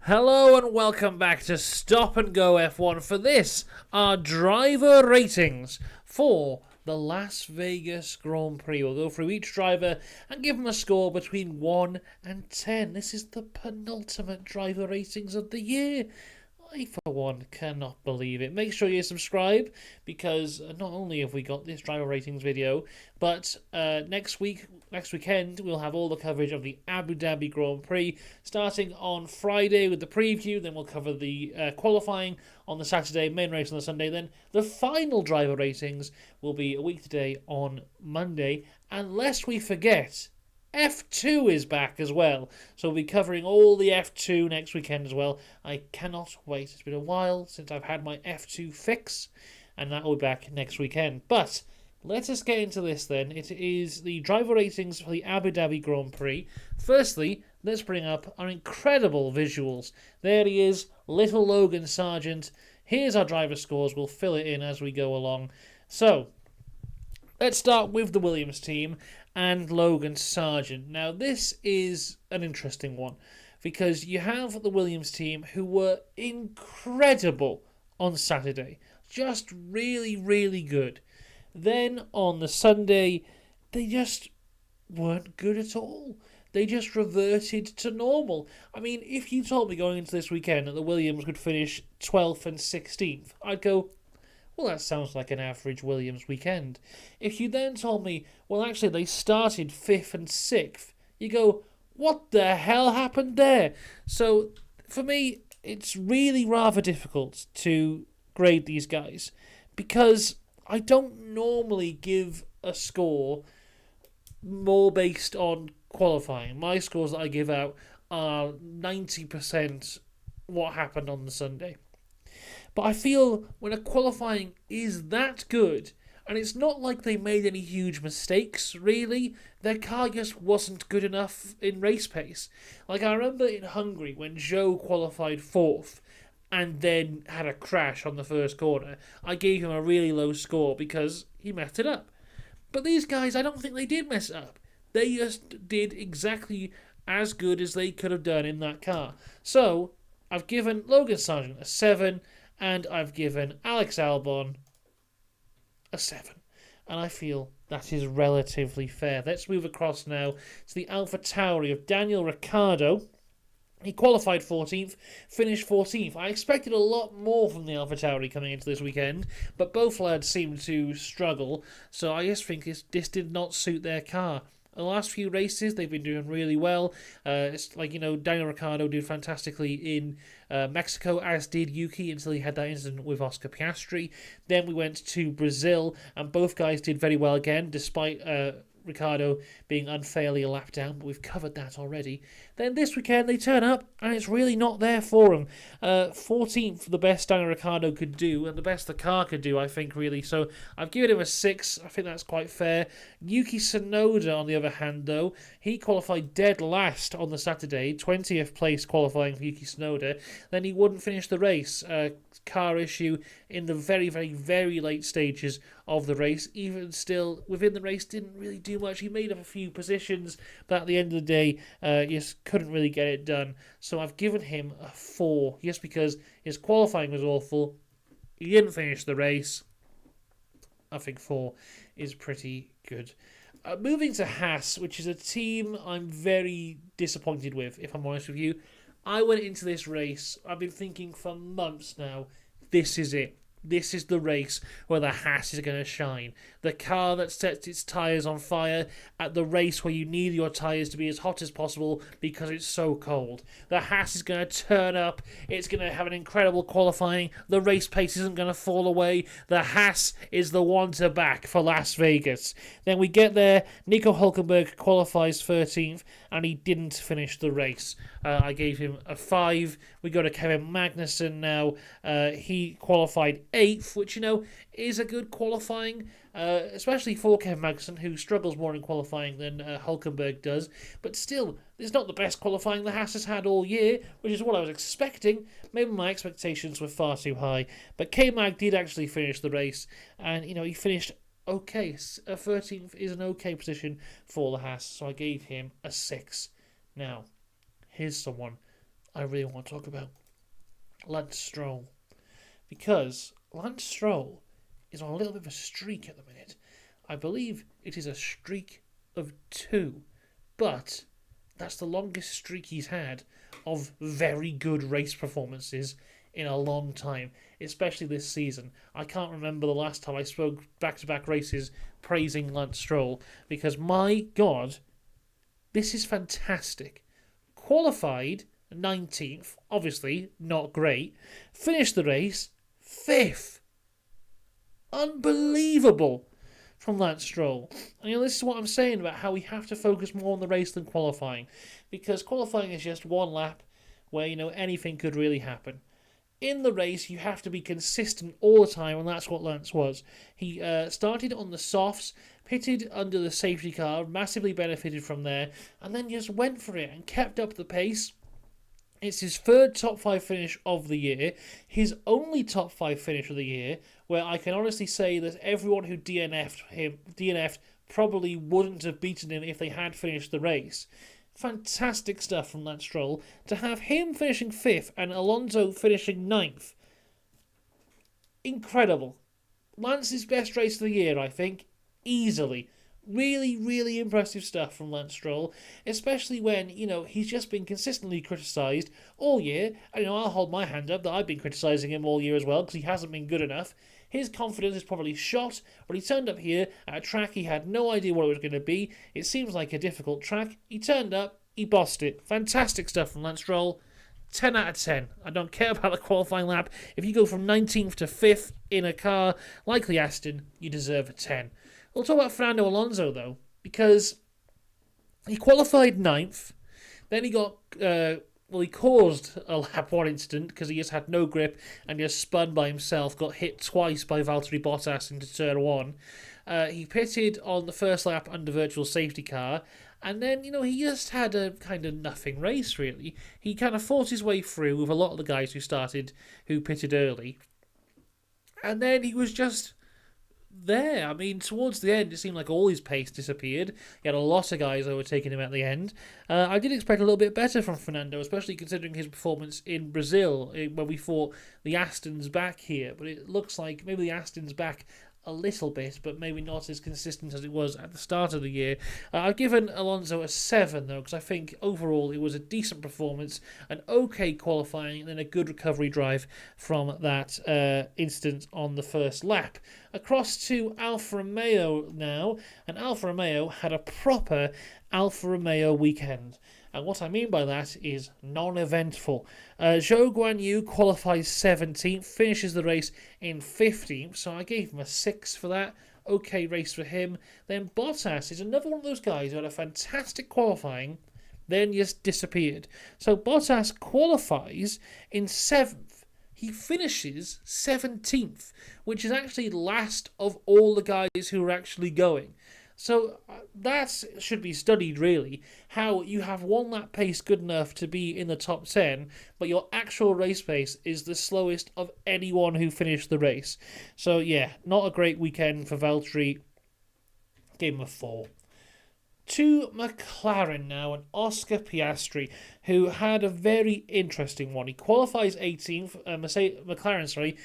Hello and welcome back to Stop and Go F1 for this, our driver ratings for the Las Vegas Grand Prix. We'll go through each driver and give them a score between 1 and 10. This is the penultimate driver ratings of the year. I, for one, cannot believe it. Make sure you subscribe because not only have we got this driver ratings video, but next weekend, we'll have all the coverage of the Abu Dhabi Grand Prix, starting on Friday with the preview. Then we'll cover the qualifying on the Saturday, main race on the Sunday. Then the final driver ratings will be a week today on Monday, unless we forget F2 is back as well, so we'll be covering all the F2 next weekend as well. I cannot wait. It's been a while since I've had my F2 fix, and that will be back next weekend. But let us get into this then. It is the driver ratings for the Abu Dhabi Grand Prix. Firstly, let's bring up our incredible visuals. There he is, little Logan Sargent. Here's our driver scores. We'll fill it in as we go along. So, let's start with the Williams team and Logan Sargent. Now, this is an interesting one because you have the Williams team who were incredible on Saturday. Just really, really good. Then on the Sunday, they just weren't good at all. They just reverted to normal. I mean, if you told me going into this weekend that the Williams would finish 12th and 16th, I'd go, well, that sounds like an average Williams weekend. If you then told me, well, actually, they started 5th and 6th, you go, what the hell happened there? So, for me, it's really rather difficult to grade these guys because I don't normally give a score more based on qualifying. My scores that I give out are 90% what happened on the Sunday. But I feel when a qualifying is that good, and it's not like they made any huge mistakes, really, their car just wasn't good enough in race pace. Like, I remember in Hungary when Zhou qualified 4th and then had a crash on the first corner, I gave him a really low score because he messed it up. But these guys, I don't think they did mess it up. They just did exactly as good as they could have done in that car. So, I've given Logan Sargent a 7, and I've given Alex Albon a 7. And I feel that is relatively fair. Let's move across now to the Alfa Tauri of Daniel Ricciardo. He qualified 14th, finished 14th. I expected a lot more from the Alfa Tauri coming into this weekend, but both lads seemed to struggle, so I just think this did not suit their car. The last few races, they've been doing really well. It's like, Daniel Ricciardo did fantastically in Mexico, as did Yuki, until he had that incident with Oscar Piastri. Then we went to Brazil, and both guys did very well again, despite Ricciardo being unfairly a lap down, but we've covered that already. Then this weekend they turn up and it's really not there for him. 14th, the best Daniel Ricciardo could do, and the best the car could do, I think, really. So I've given him a 6. I think that's quite fair. Yuki Tsunoda, on the other hand, though, he qualified dead last on the Saturday, 20th place qualifying for Yuki Tsunoda. Then he wouldn't finish the race. Car issue in the very, very, very late stages of the race. Even still, within the race, didn't really do much. He made up a few positions, but at the end of the day, just couldn't really get it done. So I've given him a 4, just because his qualifying was awful. He didn't finish the race. I think 4 is pretty good. Moving to Haas, which is a team I'm very disappointed with, if I'm honest with you. I went into this race, I've been thinking for months now, this is it. This is the race where the Haas is going to shine. The car that sets its tyres on fire at the race where you need your tyres to be as hot as possible because it's so cold. The Haas is going to turn up. It's going to have an incredible qualifying. The race pace isn't going to fall away. The Haas is the one to back for Las Vegas. Then we get there. Nico Hülkenberg qualifies 13th and he didn't finish the race. I gave him a 5. We go to Kevin Magnussen now. He qualified 8th, which, is a good qualifying, especially for Kevin Magnussen, who struggles more in qualifying than Hülkenberg does. But still, it's not the best qualifying the Haas has had all year, which is what I was expecting. Maybe my expectations were far too high. But K-Mag did actually finish the race, and, he finished okay. 13th is an okay position for the Haas, so I gave him a 6. Now, here's someone I really want to talk about Lance Stroll. Because Lance Stroll is on a little bit of a streak at the minute. I believe it is a streak of 2, but that's the longest streak he's had of very good race performances in a long time, especially this season. I can't remember the last time I spoke back-to-back races praising Lance Stroll, because my God, this is fantastic. Qualified 19th, obviously not great. Finished the race 5th. Unbelievable from Lance Stroll. And this is what I'm saying about how we have to focus more on the race than qualifying, because qualifying is just one lap where anything could really happen. In the race, you have to be consistent all the time, and that's what Lance was. He started on the softs, pitted under the safety car, massively benefited from there, and then just went for it and kept up the pace. It's his 3rd top 5 finish of the year, his only top 5 finish of the year, where I can honestly say that everyone who DNF'd probably wouldn't have beaten him if they had finished the race. Fantastic stuff from Lance Stroll. To have him finishing 5th and Alonzo finishing 9th. Incredible. Lance's best race of the year, I think. Easily. Really, really impressive stuff from Lance Stroll, especially when, he's just been consistently criticised all year. And, I'll hold my hand up that I've been criticising him all year as well, because he hasn't been good enough. His confidence is probably shot when he turned up here at a track he had no idea what it was going to be. It seems like a difficult track. He turned up, he bossed it. Fantastic stuff from Lance Stroll. 10 out of 10. I don't care about the qualifying lap. If you go from 19th to 5th in a car like the Aston, you deserve a 10. We'll talk about Fernando Alonso, though, because he qualified 9th, then he got, he caused a lap 1 incident because he just had no grip and just spun by himself, got hit twice by Valtteri Bottas into turn 1. He pitted on the first lap under virtual safety car, and then, he just had a kind of nothing race, really. He kind of fought his way through with a lot of the guys who pitted early, and then he was just there. I mean, towards the end, it seemed like all his pace disappeared. He had a lot of guys overtaking him at the end. I did expect a little bit better from Fernando, especially considering his performance in Brazil, when we thought the Aston's back here. But it looks like maybe the Aston's back a little bit, but maybe not as consistent as it was at the start of the year. I've given Alonso a 7, though, because I think overall it was a decent performance, an okay qualifying, and then a good recovery drive from that incident on the first lap. Across to Alfa Romeo now, and Alfa Romeo had a proper Alfa Romeo weekend. And what I mean by that is non-eventful. Zhou Guanyu qualifies 17th, finishes the race in 15th, so I gave him a 6 for that. Okay race for him. Then Bottas is another one of those guys who had a fantastic qualifying, then just disappeared. So Bottas qualifies in 7th. He finishes 17th, which is actually last of all the guys who are actually going. So that should be studied, really, how you have one lap pace good enough to be in the top 10, but your actual race pace is the slowest of anyone who finished the race. So, yeah, not a great weekend for Valtteri. Gave him a 4. To McLaren now, and Oscar Piastri, who had a very interesting one. He qualifies 18th, McLaren,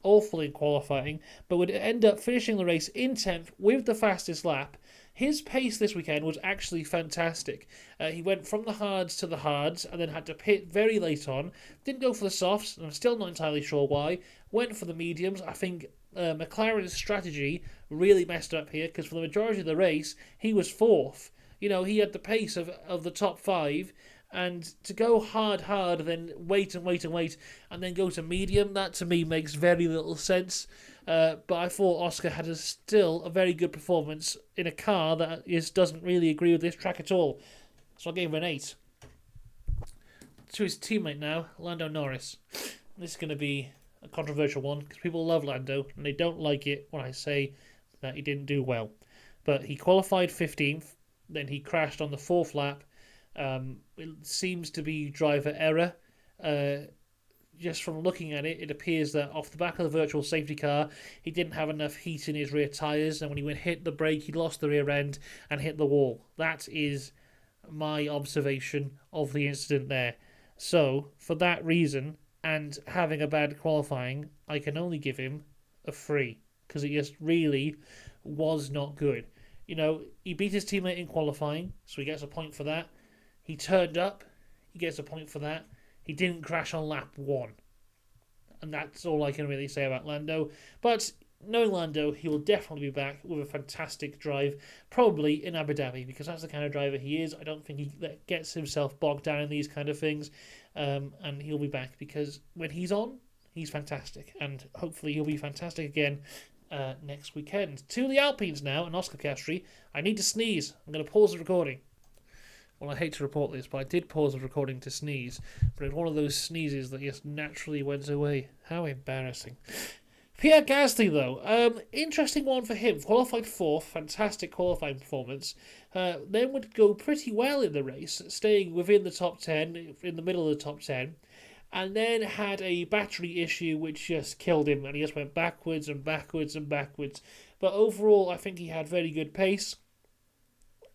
awful in qualifying, but would end up finishing the race in 10th with the fastest lap. His pace this weekend was actually fantastic. He went from the hards to the hards and then had to pit very late on. Didn't go for the softs, and I'm still not entirely sure why. Went for the mediums. I think McLaren's strategy really messed up here, because for the majority of the race, he was 4th. He had the pace of the top 5, and to go hard, then wait, and then go to medium, that to me makes very little sense. But I thought Oscar had still a very good performance in a car that doesn't really agree with this track at all. So I gave him an 8. To his teammate now, Lando Norris. This is going to be a controversial one, because people love Lando, and they don't like it when I say that he didn't do well. But he qualified 15th, then he crashed on the 4th lap. It seems to be driver error. Just from looking at it, it appears that off the back of the virtual safety car, he didn't have enough heat in his rear tyres, and when he hit the brake, he lost the rear end and hit the wall. That is my observation of the incident there. So, for that reason, and having a bad qualifying, I can only give him a 3, because it just really was not good. He beat his teammate in qualifying, so he gets a point for that. He turned up, he gets a point for that. He didn't crash on lap 1. And that's all I can really say about Lando. But knowing Lando, he will definitely be back with a fantastic drive, probably in Abu Dhabi, because that's the kind of driver he is. I don't think he gets himself bogged down in these kind of things. And he'll be back, because when he's on, he's fantastic. And hopefully he'll be fantastic again next weekend. To the Alpines now, and Oscar Piastri. I need to sneeze. I'm going to pause the recording. Well, I hate to report this, but I did pause the recording to sneeze. But it's one of those sneezes that just naturally went away. How embarrassing. Pierre Gasly, though, interesting one for him. Qualified 4th, fantastic qualifying performance. Then would go pretty well in the race, staying within the top 10, in the middle of the top 10. And then had a battery issue which just killed him, and he just went backwards and backwards and backwards. But overall, I think he had very good pace.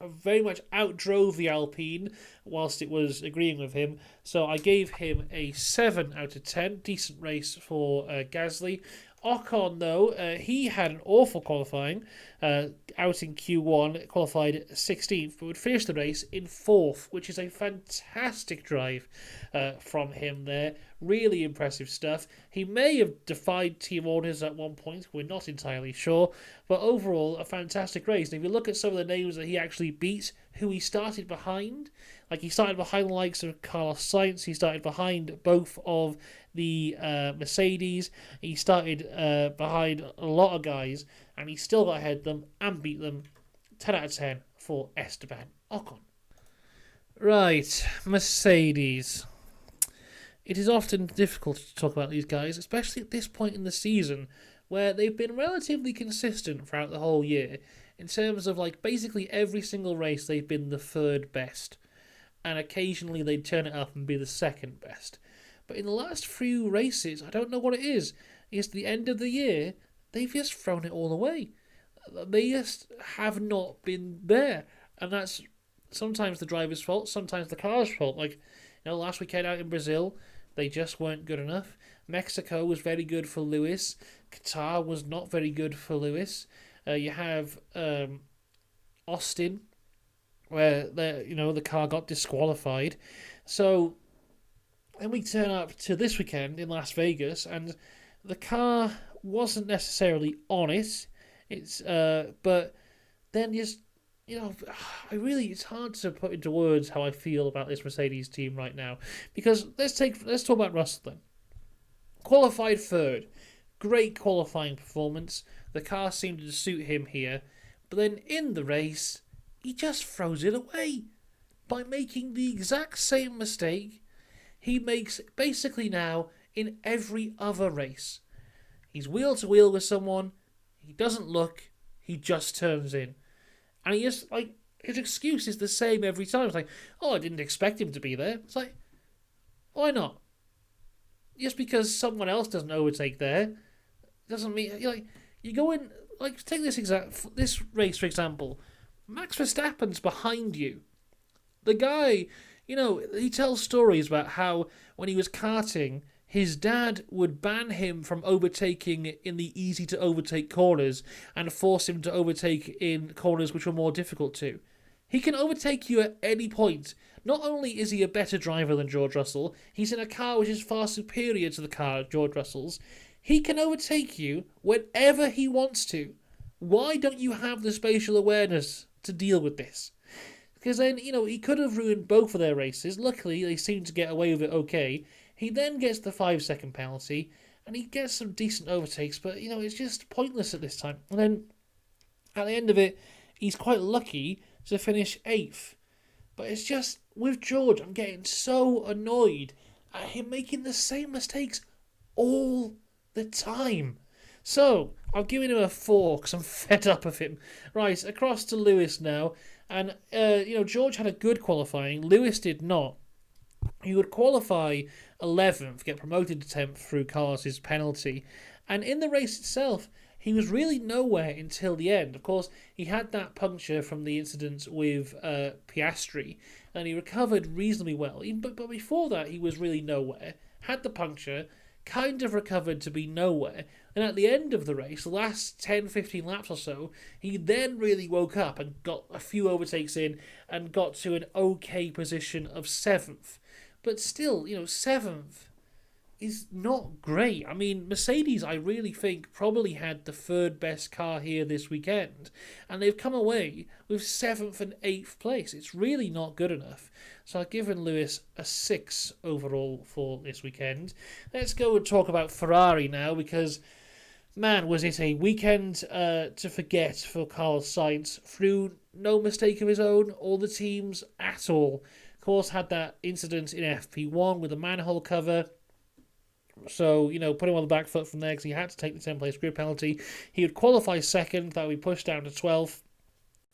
Very much outdrove the Alpine whilst it was agreeing with him. So I gave him a 7 out of 10. Decent race for Gasly. Ocon, though, he had an awful qualifying. Out in Q1, qualified 16th, but would finish the race in 4th, which is a fantastic drive from him there. Really impressive stuff. He may have defied team orders at one point, we're not entirely sure, but overall, a fantastic race. And if you look at some of the names that he actually beat, who he started behind, like he started behind the likes of Carlos Sainz, he started behind both of the Mercedes, he started behind a lot of guys, and he still got ahead of them and beat them. 10 out of 10 for Esteban Ocon. Right, Mercedes. It is often difficult to talk about these guys, especially at this point in the season, where they've been relatively consistent throughout the whole year, in terms of basically every single race they've been the 3rd best, and occasionally they turn it up and be the 2nd best. But in the last few races, I don't know what it is. It's the end of the year, they've just thrown it all away. They just have not been there. And that's sometimes the driver's fault, sometimes the car's fault. Last weekend out in Brazil, they just weren't good enough. Mexico was very good for Lewis. Qatar was not very good for Lewis. You have Austin, where the car got disqualified. So then we turn up to this weekend in Las Vegas, and the car wasn't necessarily on it. But then just it's hard to put into words how I feel about this Mercedes team right now, because let's talk about Russell then. Qualified 3rd, great qualifying performance. The car seemed to suit him here, but then in the race, he just throws it away by making the exact same mistake he makes basically now in every other race. He's wheel to wheel with someone, he doesn't look, he just turns in. And he just, his excuse is the same every time. It's I didn't expect him to be there. It's why not? Just because someone else doesn't overtake there doesn't mean, you go in, take this race, for example. Max Verstappen's behind you. The guy, he tells stories about how when he was karting, his dad would ban him from overtaking in the easy-to-overtake corners and force him to overtake in corners which were more difficult to. He can overtake you at any point. Not only is he a better driver than George Russell, he's in a car which is far superior to the car George Russell's. He can overtake you whenever he wants to. Why don't you have the spatial awareness to deal with this? Because then, he could have ruined both of their races. Luckily, they seem to get away with it okay. He then gets the 5-second penalty, and he gets some decent overtakes, but, it's just pointless at this time. And then, at the end of it, he's quite lucky to finish 8th. But it's just, with George, I'm getting so annoyed at him making the same mistakes all the time. So, I've given him a 4 because I'm fed up of him. Right, across to Lewis now. And, George had a good qualifying. Lewis did not. He would qualify 11th, get promoted to 10th through Carlos's penalty. And in the race itself, he was really nowhere until the end. Of course, he had that puncture from the incident with Piastri. and he recovered reasonably well. But before that, he was really nowhere. Had the puncture, kind of recovered to be nowhere, and at the end of the race, the last 10-15 laps or so, he then really woke up and got a few overtakes in and got to an okay position of 7th. But still, 7th is not great. I mean, Mercedes, I really think, probably had the third best car here this weekend, and they've come away with 7th and 8th place. It's really not good enough. So I've given Lewis a 6 overall for this weekend. Let's go and talk about Ferrari now, because, man, was it a weekend to forget for Carlos Sainz, through no mistake of his own, or the team's at all. Of course, had that incident in FP1 with a manhole cover. So, put him on the back foot from there because he had to take the 10th place grid penalty. He would qualify second, that would be pushed down to 12th.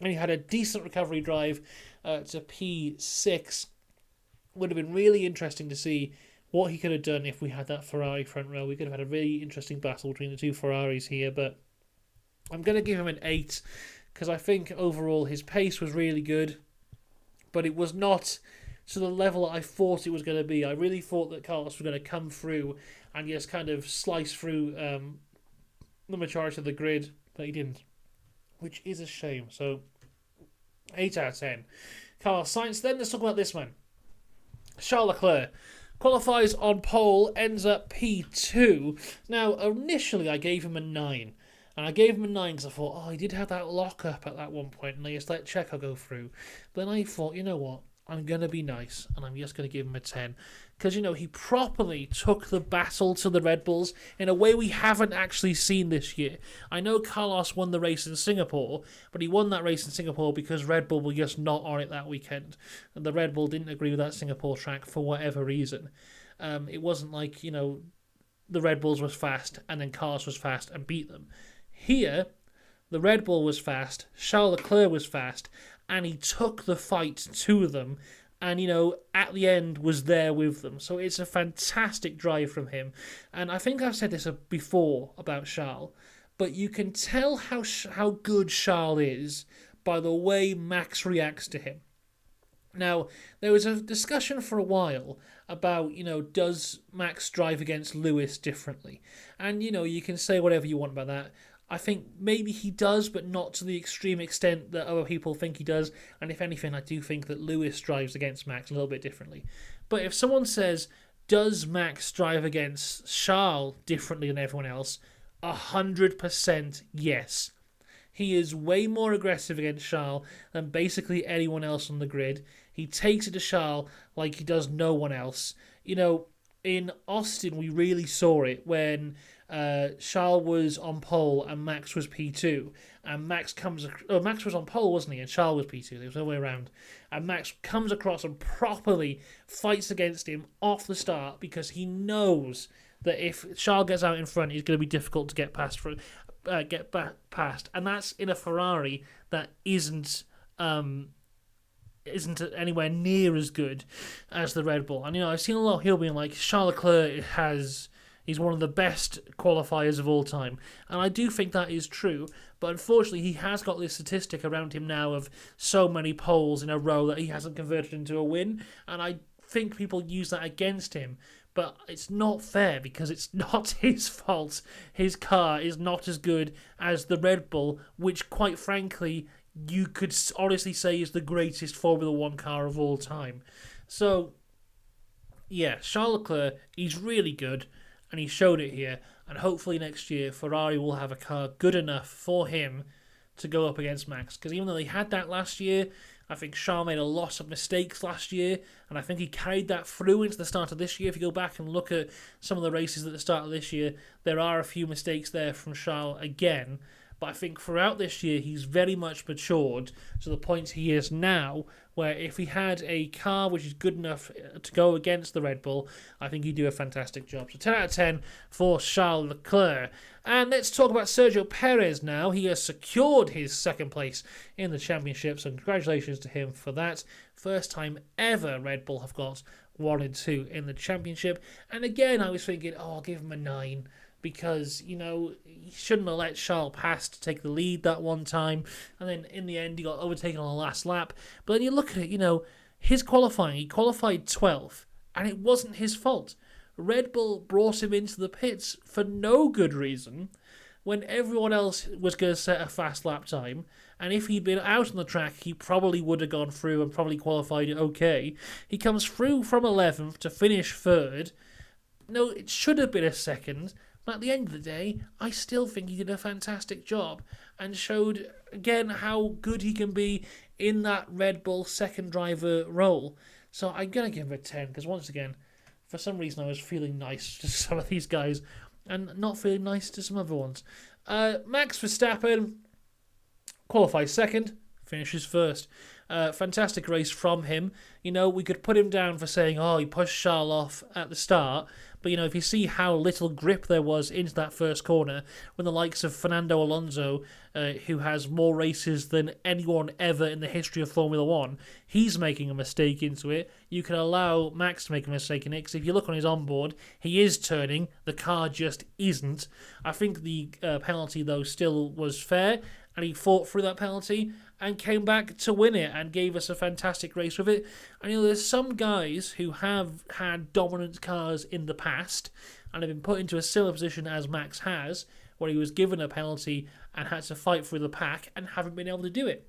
And he had a decent recovery drive to P6. Would have been really interesting to see what he could have done if we had that Ferrari front row. We could have had a really interesting battle between the two Ferraris here, but I'm going to give him an 8 because I think overall his pace was really good, but it was not to the level I thought it was going to be. I really thought that Carlos was going to come through and just kind of slice through the majority of the grid, but he didn't, which is a shame. So, 8 out of 10. Carlos Sainz. Then let's talk about this man. Charles Leclerc qualifies on pole, ends up P2. Now, initially I gave him a 9. And I gave him a 9 because I thought, he did have that lock-up at that one point, and they just let Checo go through. But then I thought, you know what? I'm going to be nice, and I'm just going to give him a 10. Because, he properly took the battle to the Red Bulls in a way we haven't actually seen this year. I know Carlos won the race in Singapore, but he won that race in Singapore because Red Bull were just not on it that weekend. And the Red Bull didn't agree with that Singapore track for whatever reason. It wasn't like, the Red Bulls was fast, and then Carlos was fast and beat them. Here, the Red Bull was fast, Charles Leclerc was fast, and he took the fight to them and, at the end was there with them. So it's a fantastic drive from him. And I think I've said this before about Charles, but you can tell how good Charles is by the way Max reacts to him. Now, there was a discussion for a while about, does Max drive against Lewis differently? And, you can say whatever you want about that. I think maybe he does, but not to the extreme extent that other people think he does. And if anything, I do think that Lewis drives against Max a little bit differently. But if someone says, does Max drive against Charles differently than everyone else? 100% yes. He is way more aggressive against Charles than basically anyone else on the grid. He takes it to Charles like he does no one else. In Austin, we really saw it when Charles was on pole and Max was P2, and Max was on pole, wasn't he? And Charles was P2. There was no way around. And Max comes across and properly fights against him off the start because he knows that if Charles gets out in front, it's going to be difficult to get past. And that's in a Ferrari that isn't anywhere near as good as the Red Bull. And I've seen a lot of people being like, Charles Leclerc he's one of the best qualifiers of all time. And I do think that is true. But unfortunately, he has got this statistic around him now of so many poles in a row that he hasn't converted into a win. And I think people use that against him. But it's not fair because it's not his fault. His car is not as good as the Red Bull, which, quite frankly, you could honestly say is the greatest Formula 1 car of all time. So, yeah, Charles Leclerc, he's really good. And he showed it here, and hopefully next year Ferrari will have a car good enough for him to go up against Max. Because even though they had that last year, I think Charles made a lot of mistakes last year, and I think he carried that through into the start of this year. If you go back and look at some of the races at the start of this year, there are a few mistakes there from Charles again. But I think throughout this year, he's very much matured to the point he is now, where if he had a car which is good enough to go against the Red Bull, I think he'd do a fantastic job. So 10 out of 10 for Charles Leclerc. And let's talk about Sergio Perez now. He has secured his second place in the championship, so congratulations to him for that. First time ever Red Bull have got 1 and 2 in the championship. And again, I was thinking, I'll give him a 9. Because, he shouldn't have let Charles pass to take the lead that one time. And then in the end, he got overtaken on the last lap. But then you look at it, his qualifying, he qualified 12th, and it wasn't his fault. Red Bull brought him into the pits for no good reason when everyone else was going to set a fast lap time. And if he'd been out on the track, he probably would have gone through and probably qualified okay. He comes through from 11th to finish 3rd. No, it should have been a 2nd. But at the end of the day, I still think he did a fantastic job and showed, again, how good he can be in that Red Bull second driver role. So I'm going to give him a 10, because once again, for some reason I was feeling nice to some of these guys and not feeling nice to some other ones. Max Verstappen qualifies 2nd, finishes 1st. Fantastic race from him. You know, we could put him down for saying, oh, he pushed Charles off at the start. But, you know, if you see how little grip there was into that first corner, when the likes of Fernando Alonso, who has more races than anyone ever in the history of Formula 1, he's making a mistake into it. You can allow Max to make a mistake in it, because if you look on his onboard, he is turning. The car just isn't. I think the penalty, though, still was fair, and he fought through that penalty and came back to win it and gave us a fantastic race with it. And you know, there's some guys who have had dominant cars in the past and have been put into a similar position as Max has, where he was given a penalty and had to fight through the pack and haven't been able to do it.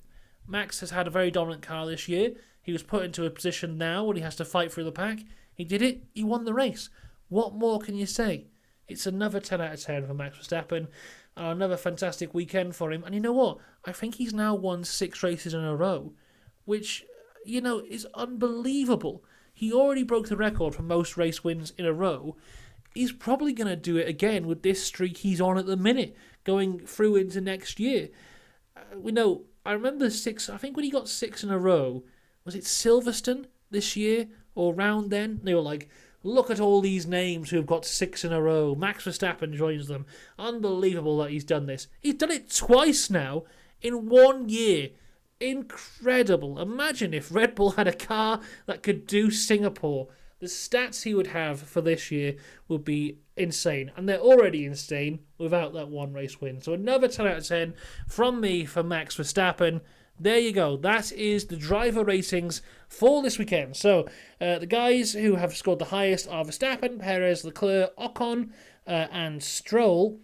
Max has had a very dominant car this year. He was put into a position now where he has to fight through the pack. He did it. He won the race. What more can you say? It's another 10 out of 10 for Max Verstappen. Another fantastic weekend for him. And you know what? I think he's now won 6 races in a row, which, you know, is unbelievable. He already broke the record for most race wins in a row. He's probably going to do it again with this streak he's on at the minute, going through into next year. We know, I remember 6, I think when he got 6 in a row, was it Silverstone this year or round then? They were like, look at all these names who have got 6 in a row. Max Verstappen joins them. Unbelievable that he's done this. He's done it twice now in 1 year. Incredible. Imagine if Red Bull had a car that could do Singapore. The stats he would have for this year would be insane. And they're already insane without that one race win. So another 10 out of 10 from me for Max Verstappen. There you go. That is the driver ratings for this weekend. So the guys who have scored the highest are Verstappen, Perez, Leclerc, Ocon, and Stroll.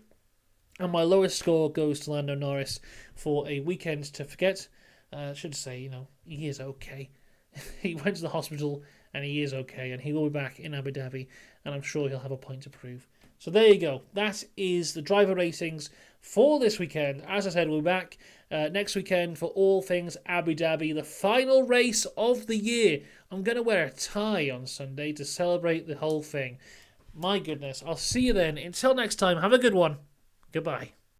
And my lowest score goes to Lando Norris for a weekend to forget. I should say, you know, he is okay. He went to the hospital and he is okay. And he will be back in Abu Dhabi. And I'm sure he'll have a point to prove. So there you go. That is the driver ratings for this weekend. As I said, we'll be back next weekend for all things Abu Dhabi, the final race of the year. I'm going to wear a tie on Sunday to celebrate the whole thing. My goodness. I'll see you then. Until next time, have a good one. Goodbye.